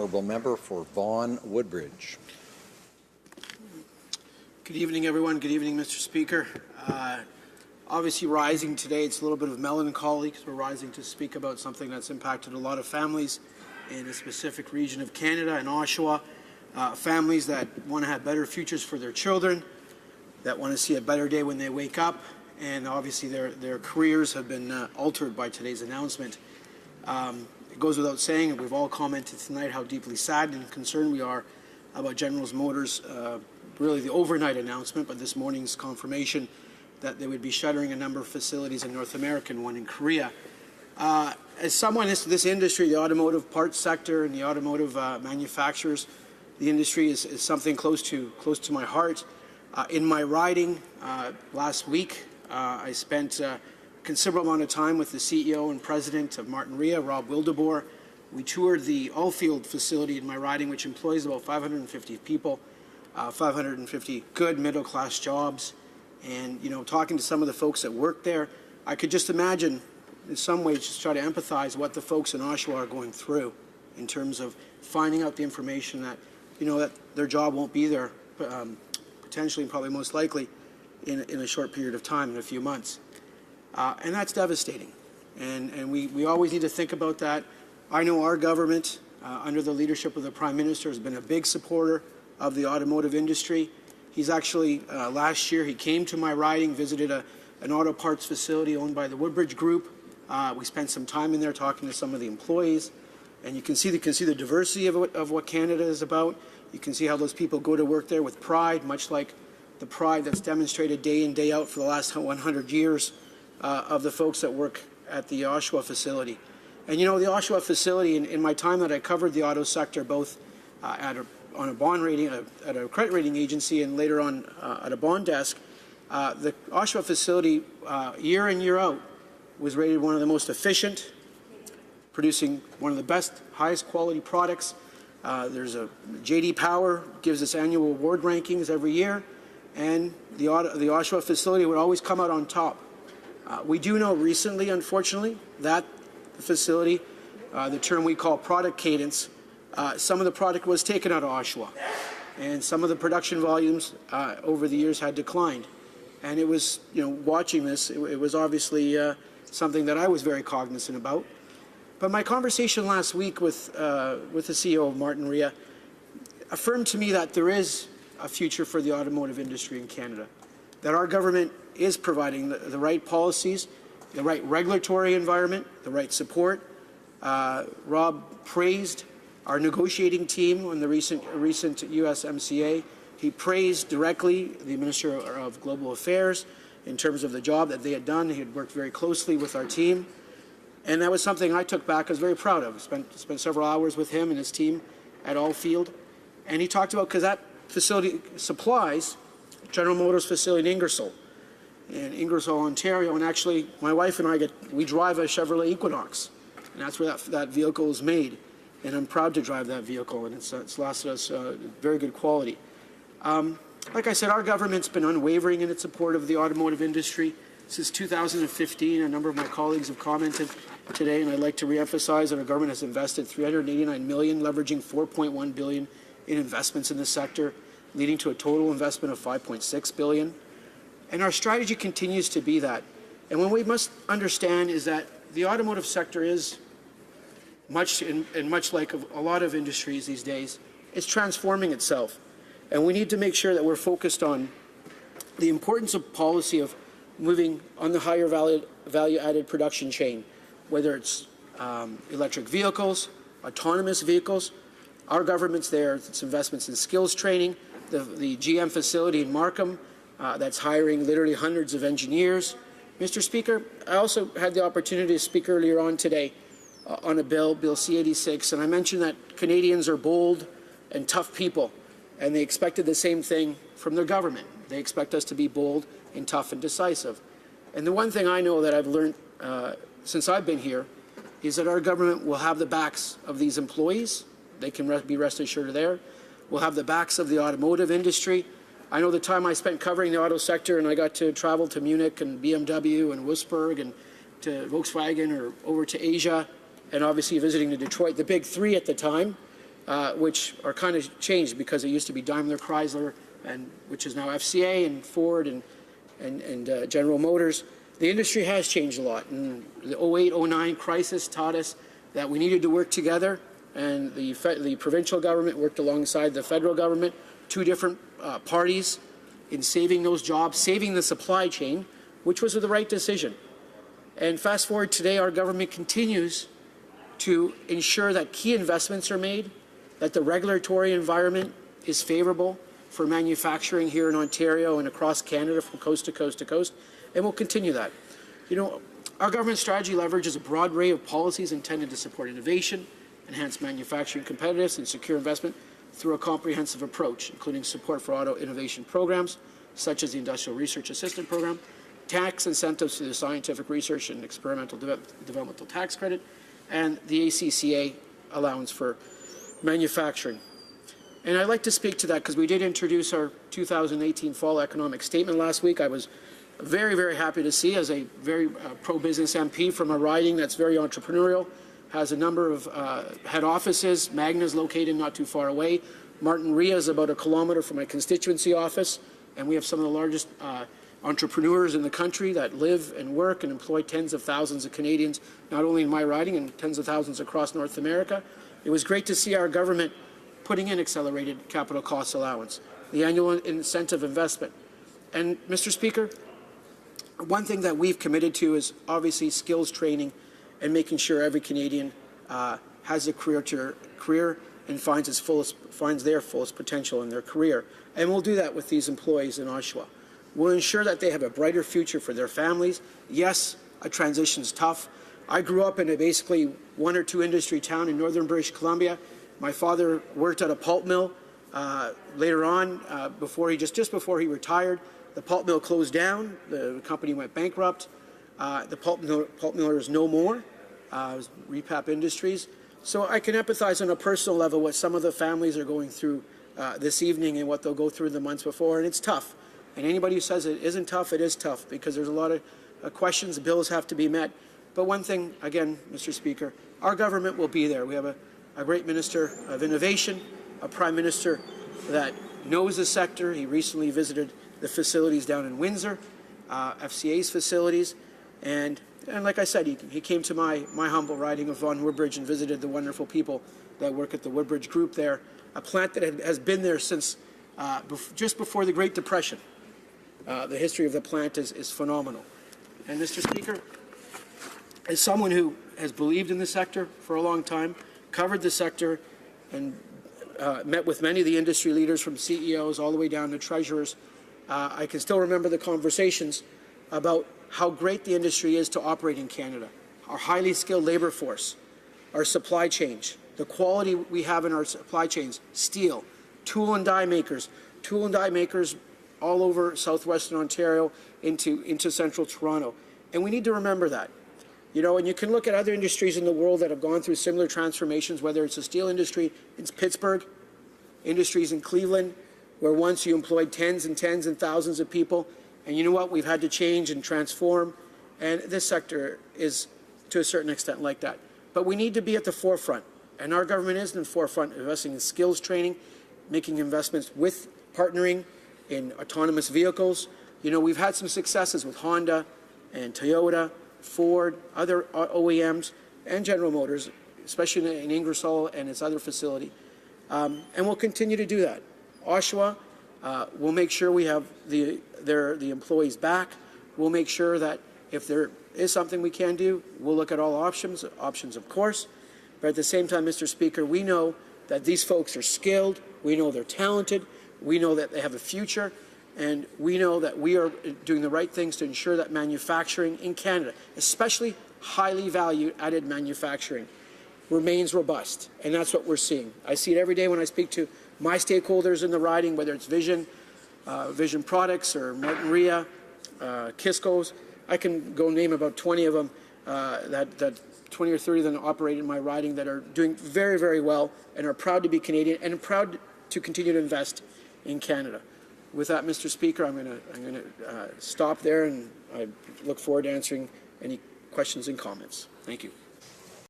Honourable Member for Vaughan Woodbridge. Good evening, everyone. Good evening, Mr. Speaker. Obviously rising today, it's a little bit of melancholy because we're rising to speak about something that's impacted a lot of families in a specific region of Canada, in Oshawa. Families that want to have better futures for their children, that want to see a better day when they wake up, and obviously their careers have been altered by today's announcement. It goes without saying, and we've all commented tonight how deeply sad and concerned we are about General Motors, really the overnight announcement, but this morning's confirmation that they would be shuttering a number of facilities in North America and one in Korea. As someone in this industry, the automotive parts sector and the automotive manufacturers, the industry is something close to my heart. In my riding last week, I spent a considerable amount of time with the CEO and president of Martin-Rea, Rob Wildeboer. We toured the Allfield facility in my riding, which employs about 550 people, 550 good middle-class jobs. And, you know, talking to some of the folks that work there, I could just imagine, in some ways, just try to empathize what the folks in Oshawa are going through in terms of finding out the information that, you know, that their job won't be there, potentially and probably most likely, in a short period of time, in a few months. And that's devastating. And we always need to think about that. I know our government, under the leadership of the Prime Minister, has been a big supporter of the automotive industry. He's actually, last year, he came to my riding, visited an auto parts facility owned by the Woodbridge Group. We spent some time in there talking to some of the employees. And you can see the diversity of what Canada is about. You can see how those people go to work there with pride, much like the pride that's demonstrated day in, day out for the last 100 years of the folks that work at the Oshawa facility. And you know, the Oshawa facility, in my time that I covered the auto sector, both on a bond rating, at a credit rating agency, and later on at a bond desk, the Oshawa facility, year in, year out, was rated one of the most efficient, producing one of the best, highest quality products. There's a J.D. Power gives us annual award rankings every year, and the Oshawa facility would always come out on top. We do know recently, unfortunately, that the facility, the term we call product cadence, some of the product was taken out of Oshawa, and some of the production volumes over the years had declined. And it was, you know, watching this, it was obviously something that I was very cognizant about. But my conversation last week with the CEO of Martin-Rea affirmed to me that there is a future for the automotive industry in Canada, that our government is providing the right policies, the right regulatory environment, the right support. Rob praised our negotiating team on the recent USMCA. He praised directly the Minister of Global Affairs in terms of the job that they had done. He had worked very closely with our team. And that was something I took back. I was very proud of. Spent several hours with him and his team at Allfield. And he talked about, because that facility supplies General Motors facility in Ingersoll, Ontario. And actually, my wife and we drive a Chevrolet Equinox. And that's where that vehicle is made. And I'm proud to drive that vehicle, and it's lasted us very good quality. Like I said, our government's been unwavering in its support of the automotive industry. Since 2015, a number of my colleagues have commented today, and I'd like to reemphasize that our government has invested $389 million, leveraging $4.1 billion in investments in the sector, leading to a total investment of $5.6 billion. And our strategy continues to be that. And what we must understand is that the automotive sector is much like a lot of industries these days, it's transforming itself. And we need to make sure that we're focused on the importance of policy of moving on the higher value-added production chain, whether it's electric vehicles, autonomous vehicles. Our government's there, it's investments in skills training, the GM facility in Markham that's hiring literally hundreds of engineers. Mr. Speaker, I also had the opportunity to speak earlier on today on a bill, Bill C-86, and I mentioned that Canadians are bold and tough people, and they expected the same thing from their government. They expect us to be bold and tough and decisive. And the one thing I know that I've learned since I've been here is that our government will have the backs of these employees. They can be rest assured there. We'll have the backs of the automotive industry. I know the time I spent covering the auto sector, and I got to travel to Munich and BMW and Wolfsburg and to Volkswagen or over to Asia, and obviously visiting to Detroit, the big three at the time. which are kind of changed because it used to be Daimler Chrysler, and which is now FCA and Ford and General Motors. The industry has changed a lot, and the 08-09 crisis taught us that we needed to work together, and the provincial government worked alongside the federal government, two different parties, in saving those jobs, saving the supply chain, which was the right decision. And fast forward today, our government continues to ensure that key investments are made, that the regulatory environment is favorable for manufacturing here in Ontario and across Canada from coast to coast to coast, and we'll continue that. You know, our government strategy leverages a broad array of policies intended to support innovation, enhance manufacturing competitiveness, and secure investment through a comprehensive approach, including support for auto innovation programs, such as the Industrial Research Assistance Program, tax incentives to the Scientific Research and Experimental Developmental Tax Credit, and the ACCA allowance for manufacturing. And I'd like to speak to that because we did introduce our 2018 Fall Economic Statement last week. I was very, very happy to see, as a very pro-business MP from a riding that's very entrepreneurial, has a number of head offices. Magna's located not too far away. Martin Ria is about 1 kilometer from my constituency office, and we have some of the largest entrepreneurs in the country that live and work and employ tens of thousands of Canadians, not only in my riding, and tens of thousands across North America. It was great to see our government putting in accelerated capital cost allowance, the annual incentive investment. And, Mr. Speaker, one thing that we've committed to is obviously skills training and making sure every Canadian has a career and finds their fullest potential in their career. And we'll do that with these employees in Oshawa. We'll ensure that they have a brighter future for their families. Yes, a transition is tough. I grew up in a basically 1 or 2 industry town in northern British Columbia. My father worked at a pulp mill. Later on, just before he retired, the pulp mill closed down. The company went bankrupt. The pulp mill is no more. It was Repap Industries. So I can empathize on a personal level what some of the families are going through this evening and what they'll go through the months before, and it's tough. And anybody who says it isn't tough, it is tough, because there's a lot of questions, bills have to be met. But one thing, again, Mr. Speaker, our government will be there. We have a great Minister of Innovation, a Prime Minister that knows the sector. He recently visited the facilities down in Windsor, FCA's facilities, and like I said, he came to my humble riding of Vaughan Woodbridge and visited the wonderful people that work at the Woodbridge Group there, a plant that has been there since just before the Great Depression. The history of the plant is phenomenal. And Mr. Speaker, as someone who has believed in the sector for a long time, covered the sector, and met with many of the industry leaders from CEOs all the way down to treasurers, I can still remember the conversations about how great the industry is to operate in Canada, our highly skilled labor force, our supply chain, the quality we have in our supply chains, steel, tool and die makers all over southwestern Ontario into central Toronto. And we need to remember that. You know, and you can look at other industries in the world that have gone through similar transformations, whether it's the steel industry in Pittsburgh, industries in Cleveland, where once you employed tens and thousands of people. And you know what? We've had to change and transform. And this sector is, to a certain extent, like that. But we need to be at the forefront. And our government is in the forefront, investing in skills training, making investments with partnering in autonomous vehicles. You know, we've had some successes with Honda and Toyota, Ford, other OEMs, and General Motors, especially in Ingersoll and its other facility. And we'll continue to do that. Oshawa, we'll make sure we have the employees back. We'll make sure that if there is something we can do, we'll look at all options of course. But at the same time, Mr. Speaker, we know that these folks are skilled, we know they're talented, we know that they have a future, and we know that we are doing the right things to ensure that manufacturing in Canada, especially highly value-added manufacturing, remains robust. And that's what we're seeing. I see it every day when I speak to my stakeholders in the riding, whether it's Vision Products or Martin Ria, Kisco's. I can go name about 20 of them, that 20 or 30 of them operate in my riding that are doing very, very well and are proud to be Canadian and proud to continue to invest in Canada. With that, Mr. Speaker, I'm going to stop there, and I look forward to answering any questions and comments. Thank you.